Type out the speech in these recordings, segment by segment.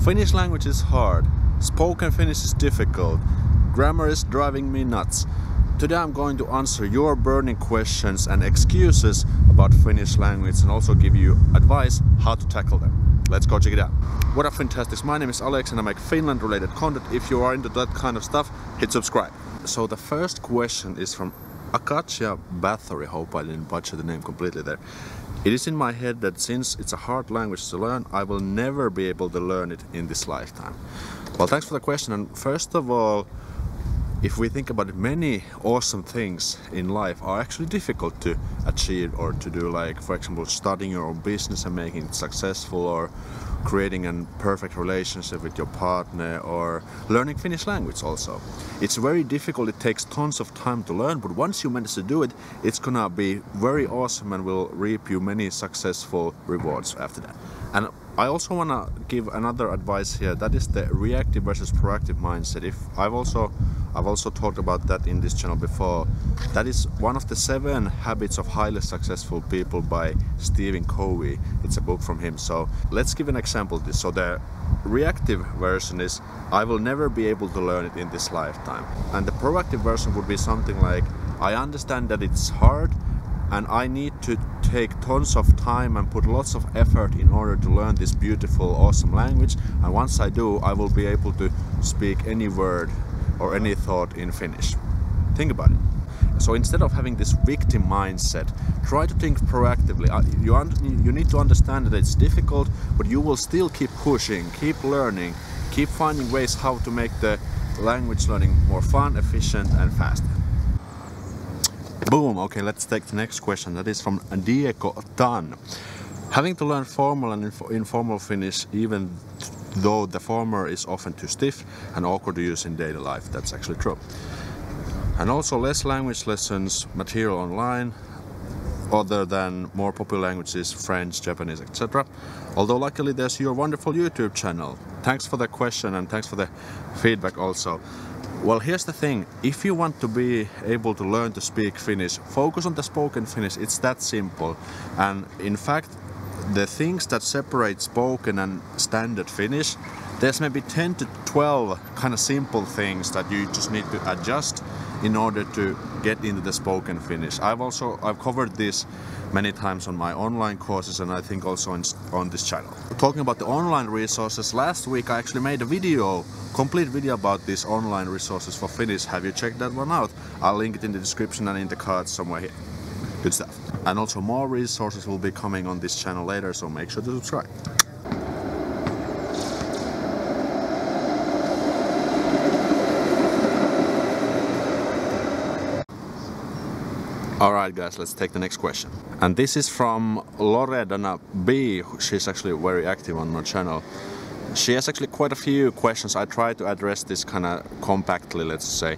Finnish language is hard. Spoken Finnish is difficult. Grammar is driving me nuts. Today I'm going to answer your burning questions and excuses about Finnish language and also give you advice how to tackle them. Let's go check it out. What up, fantastics? My name is Aleksi and I make Finland related content. If you are into that kind of stuff, hit subscribe. So the first question is from Akacia Bathory. Hope I didn't butcher the name completely there. It is in my head that since it's a hard language to learn, I will never be able to learn it in this lifetime. Well, thanks for the question. And first of all, if we think about it, many awesome things in life are actually difficult to achieve or to do, like, for example, starting your own business and making it successful, or creating a perfect relationship with your partner, or learning Finnish language also. It's very difficult, it takes tons of time to learn, but once you manage to do it, it's gonna be very awesome and will reap you many successful rewards after that. And I also want to give another advice here, that is the reactive versus proactive mindset. I've also talked about that in this channel before. That is one of the 7 habits of highly successful people by Stephen Covey. It's a book from him. So let's give an example of this. So the reactive version is, I will never be able to learn it in this lifetime. And the proactive version would be something like, I understand that it's hard and I need to take tons of time and put lots of effort in order to learn this beautiful, awesome language. And once I do, I will be able to speak any word or any thought in Finnish. Think about it. So instead of having this victim mindset, try to think proactively. You need to understand that it's difficult, but you will still keep pushing, keep learning, keep finding ways how to make the language learning more fun, efficient and faster. Boom! Okay, let's take the next question. That is from Diego Tan. Having to learn formal and informal Finnish, even though the former is often too stiff and awkward to use in daily life. That's actually true. And also less language lessons material online other than more popular languages, French, Japanese, etc. Although luckily there's your wonderful YouTube channel. Thanks for the question and thanks for the feedback also. Well, here's the thing, if you want to be able to learn to speak Finnish, focus on the spoken Finnish, it's that simple. And in fact, the things that separate spoken and standard Finnish, there's maybe 10 to 12 kind of simple things that you just need to adjust in order to get into the spoken Finnish. I've covered this many times on my online courses and I think also on this channel. Talking about the online resources, last week I actually made a complete video about these online resources for Finnish. Have you checked that one out? I'll link it in the description and in the cards somewhere here. Good stuff. And also more resources will be coming on this channel later, so make sure to subscribe. Alright guys, let's take the next question. And this is from Loredana B. She's actually very active on my channel. She has actually quite a few questions. I try to address this kind of compactly, let's say.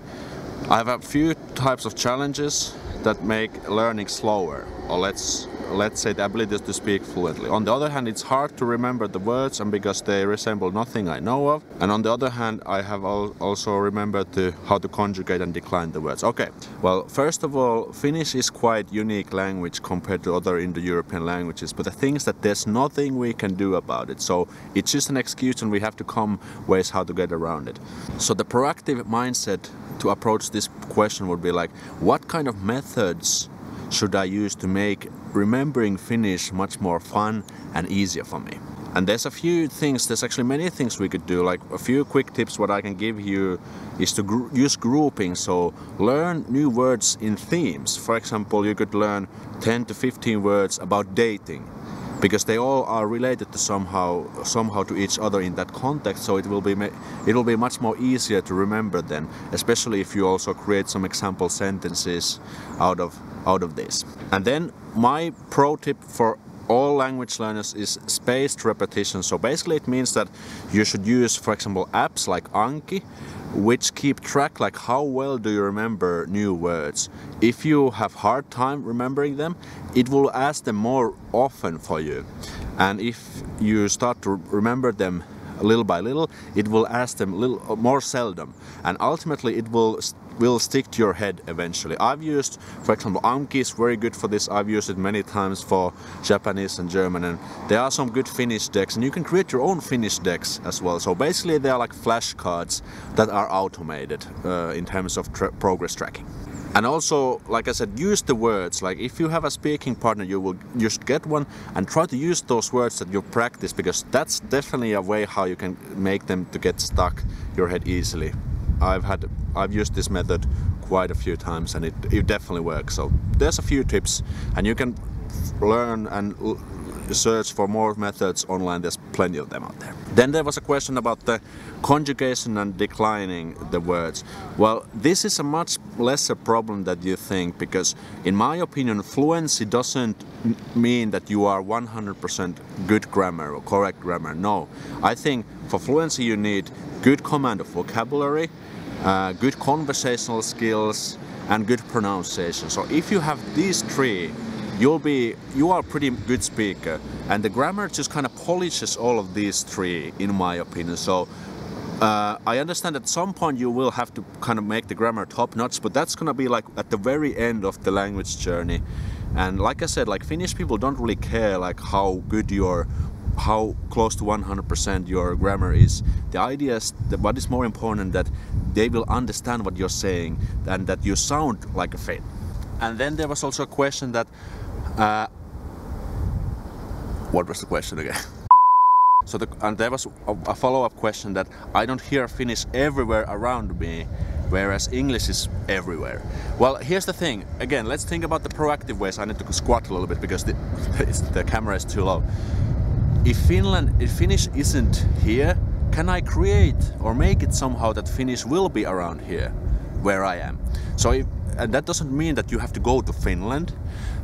I have a few types of challenges that make learning slower, or let's say the ability to speak fluently. On the other hand, it's hard to remember the words, and because they resemble nothing I know of. And on the other hand, I have also remembered how to conjugate and decline the words. Okay, well, first of all, Finnish is quite unique language compared to other Indo-European languages, but the thing is that there's nothing we can do about it. So it's just an excuse and we have to come ways how to get around it. So the proactive mindset to approach this question would be like, what kind of methods should I use to make remembering Finnish much more fun and easier for me? And there's actually many things we could do. Like a few quick tips what I can give you is to use grouping. So learn new words in themes. For example, you could learn 10 to 15 words about dating, because they all are related to somehow to each other in that context, so it will be much more easier to remember then, especially if you also create some example sentences out of this. And then my pro tip for all language learners is spaced repetition. So basically it means that you should use, for example, apps like Anki, which keep track like how well do you remember new words. If you have hard time remembering them, it will ask them more often for you. And if you start to remember them little by little, it will ask them a little more seldom, and ultimately it will stick to your head eventually. I've used, for example, Anki is very good for this. I've used it many times for Japanese and German, and there are some good Finnish decks, and you can create your own Finnish decks as well. So basically they are like flashcards that are automated in terms of progress tracking. And also, like I said, use the words. Like if you have a speaking partner, you should get one and try to use those words that you practice, because that's definitely a way how you can make them to get stuck your head easily. I've used this method quite a few times, and it definitely works. So there's a few tips, and you can learn and search for more methods online. There's plenty of them out there. Then there was a question about the conjugation and declining the words. Well, this is a much lesser problem than you think, because in my opinion, fluency doesn't mean that you are 100% good grammar or correct grammar. No, I think for fluency you need good command of vocabulary, good conversational skills, and good pronunciation. So if you have these three, you are a pretty good speaker, and the grammar just kind of polishes all of these three, in my opinion. So I understand at some point you will have to kind of make the grammar top notch, but that's gonna be like at the very end of the language journey. And like I said, like Finnish people don't really care like how good how close to 100% your grammar is. The idea is that what is more important, that they will understand what you're saying and that you sound like a Finn. And then there was also a question that what was the question again? So and there was a follow-up question that I don't hear Finnish everywhere around me, whereas English is everywhere. Well, here's the thing. Again, let's think about the proactive ways. I need to squat a little bit because the camera is too low. If Finnish isn't here, can I create or make it somehow that Finnish will be around here, where I am? So and that doesn't mean that you have to go to Finland,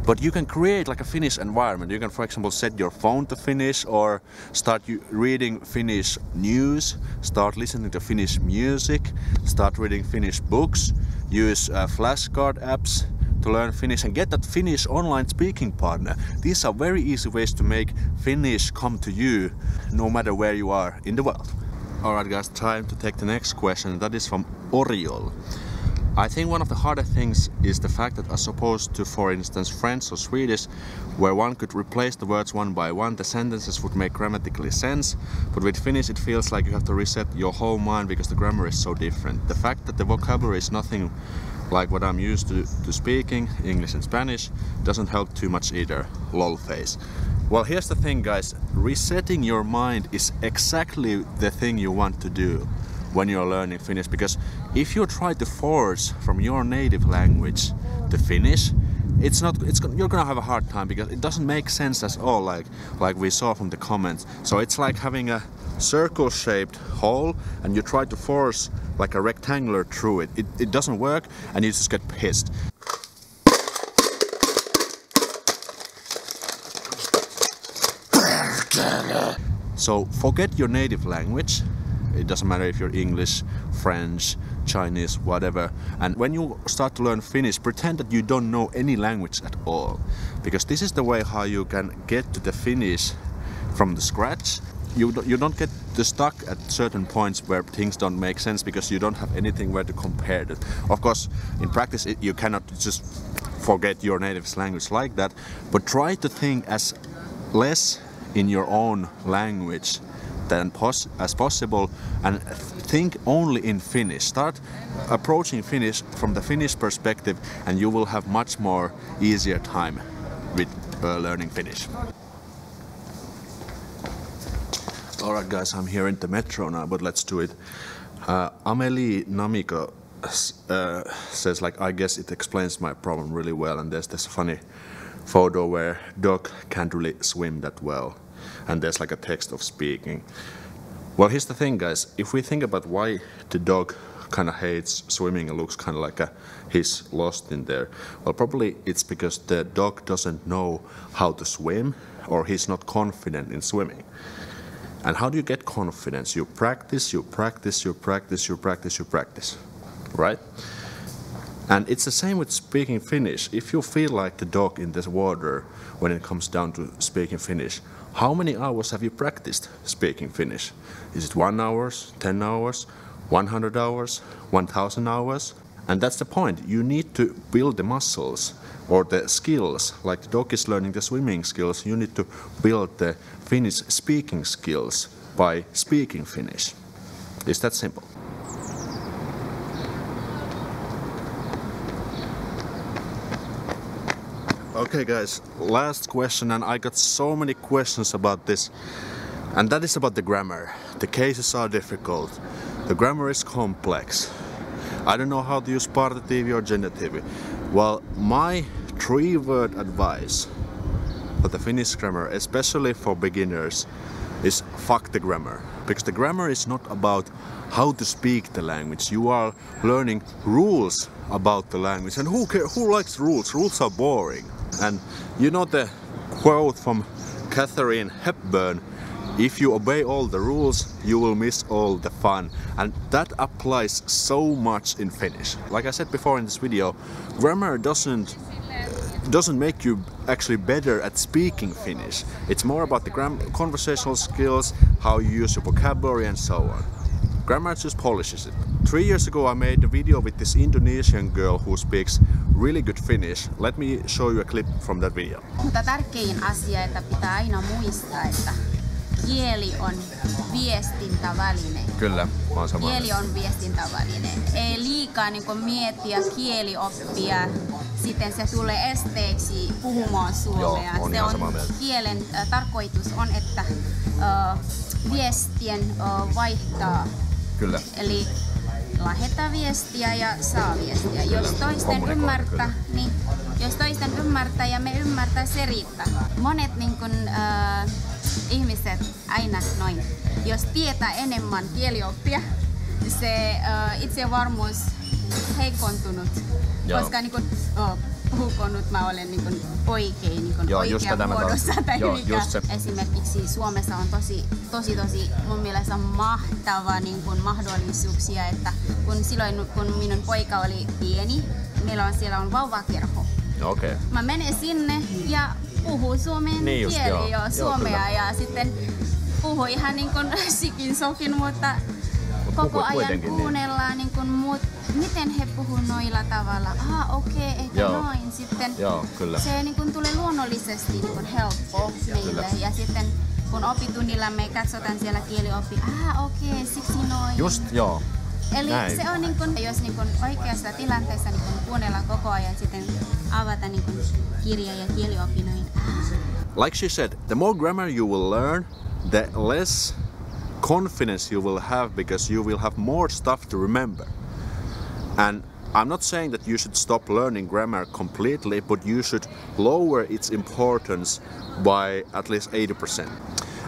but you can create like a Finnish environment. You can, for example, set your phone to Finnish, or start reading Finnish news, start listening to Finnish music, start reading Finnish books, use flashcard apps to learn Finnish, and get that Finnish online speaking partner. These are very easy ways to make Finnish come to you no matter where you are in the world. Alright guys, time to take the next question. That is from Oriol. I think one of the harder things is the fact that, as opposed to, for instance, French or Swedish, where one could replace the words one by one, the sentences would make grammatically sense, but with Finnish it feels like you have to reset your whole mind because the grammar is so different. The fact that the vocabulary is nothing like what I'm used to speaking, English and Spanish, doesn't help too much either. Lol face. Well, here's the thing guys, resetting your mind is exactly the thing you want to do when you're learning Finnish, because if you try to force from your native language to Finnish, you're gonna have a hard time, because it doesn't make sense at all, like we saw from the comments. So it's like having a circle-shaped hole and you try to force like a rectangular through it. It doesn't work, and you just get pissed. So forget your native language. It doesn't matter if you're English, French, Chinese, whatever. And when you start to learn Finnish, pretend that you don't know any language at all. Because this is the way how you can get to the Finnish from the scratch. You don't get stuck at certain points where things don't make sense because you don't have anything where to compare it. Of course, in practice, you cannot just forget your native language like that. But try to think as less in your own language as possible, and think only in Finnish. Start approaching Finnish from the Finnish perspective, and you will have much more easier time with learning Finnish. Alright guys, I'm here in the metro now, but let's do it. Amelie Namiko says, like, I guess it explains my problem really well, and there's this funny photo where dog can't really swim that well, and there's like a text of speaking. Well, here's the thing guys, if we think about why the dog kind of hates swimming and looks kind of like he's lost in there, well, probably it's because the dog doesn't know how to swim, or he's not confident in swimming. And how do you get confidence? You practice, you practice, you practice, you practice, you practice, right? And it's the same with speaking Finnish. If you feel like the dog in this water when it comes down to speaking Finnish, how many hours have you practiced speaking Finnish? Is it 1 hour, 10 hours, 100 hours, 1000 hours? And that's the point. You need to build the muscles or the skills. Like the dog is learning the swimming skills, you need to build the Finnish speaking skills by speaking Finnish. It's that simple. Okay guys, last question, and I got so many questions about this, and that is about the grammar. The cases are difficult. The grammar is complex. I don't know how to use partitive or genitive. Well, my 3-word advice for the Finnish grammar, especially for beginners, is fuck the grammar. Because the grammar is not about how to speak the language. You are learning rules about the language. And who likes rules? Rules are boring. And you know the quote from Katharine Hepburn, if you obey all the rules, you will miss all the fun. And that applies so much in Finnish. Like I said before in this video, grammar doesn't make you actually better at speaking Finnish. It's more about the conversational skills, how you use your vocabulary and so on. Grammar just polishes it. 3 years ago I made a video with this Indonesian girl who speaks really good Finnish. Let me show you a clip from that video. Mutta tärkein asia, että pitää aina muistaa, että kieli on viestintäväline. Kyllä, mä oon samaa Kieli on viestintäväline. Ei liikaa niin miettiä kielioppia, sitten se tulee esteeksi puhumaan suomea. Joo, on se on kielen tarkoitus on, että viestien vaihtaa. Kyllä. Eli lähetä viestiä ja saa viestiä. Jos toisten ymmärtää, niin jos toisten ymmärtää ja me ymmärtää, se riittää. Monet niin kun, ihmiset aina noin. Jos tietää enemmän kielioppia, se itsevarmuus heikontunut. Koska niin kun, puhuko nyt mä olen niin kun oikein niin oikean muodossa tai mikä. Esimerkiksi Suomessa on tosi mun mielestä mahtava niin kun mahdollisuuksia, että silloin kun minun poika oli pieni, siellä on vauvakerho. Okay. Mä menen sinne ja puhun suomen kieli suomea ja sitten puhun ihan niin kuin sikin sokin, mutta koko ajan kuunnellaan niin kuin miten he puhuu noilla tavalla. Okei, ehkä noin. Sitten se niin kuin tulee luonnollisesti niin kuin helppo meille. Ja sitten kun opitunnilla me katsotaan siellä kielioppi, okei, siksi noin. Just, joo. Eli näin. Se on niin kuin, jos niin kuin oikeassa tilanteessa niin kuin kuunnellaan koko ajan, sitten avata niin kuin kirja ja kielioppi noin. Like she said, the more grammar you will learn, the less confidence you will have because you will have more stuff to remember. And I'm not saying that you should stop learning grammar completely, but you should lower its importance by at least 80%.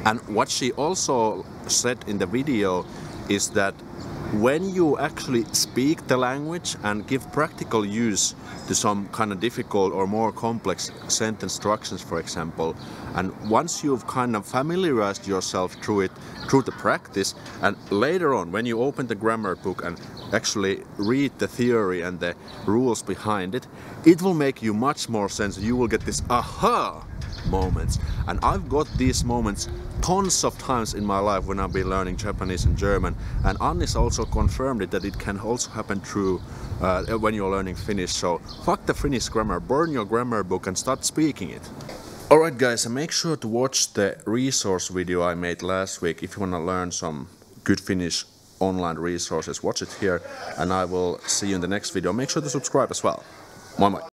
And what she also said in the video is that when you actually speak the language and give practical use to some kind of difficult or more complex sentence structures, for example, and once you've kind of familiarized yourself through the practice, and later on when you open the grammar book and actually read the theory and the rules behind it, it will make you much more sense. You will get this aha moments. And I've got these moments tons of times in my life when I've been learning Japanese and German, and Annis also confirmed it that it can also happen through when you're learning Finnish. So fuck the Finnish grammar, burn your grammar book and start speaking it. Alright guys, and make sure to watch the resource video I made last week if you want to learn some good Finnish online resources. Watch it here and I will see you in the next video. Make sure to subscribe as well. Moi moi!